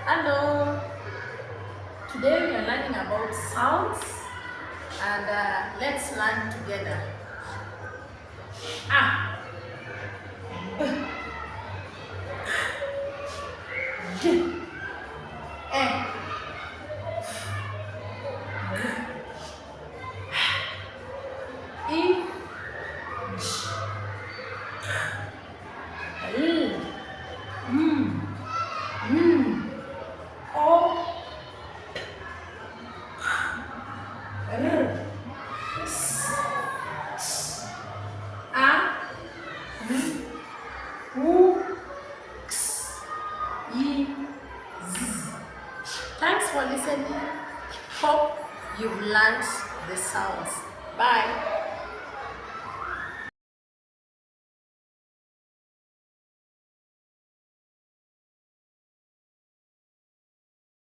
Hello, today we are learning about sounds and let's learn together. Ah, G, E, I, L, M, N, O, R, S, A, V, U, X, Y, Z. Thanks for listening. Hope you've learned the sounds. Bye.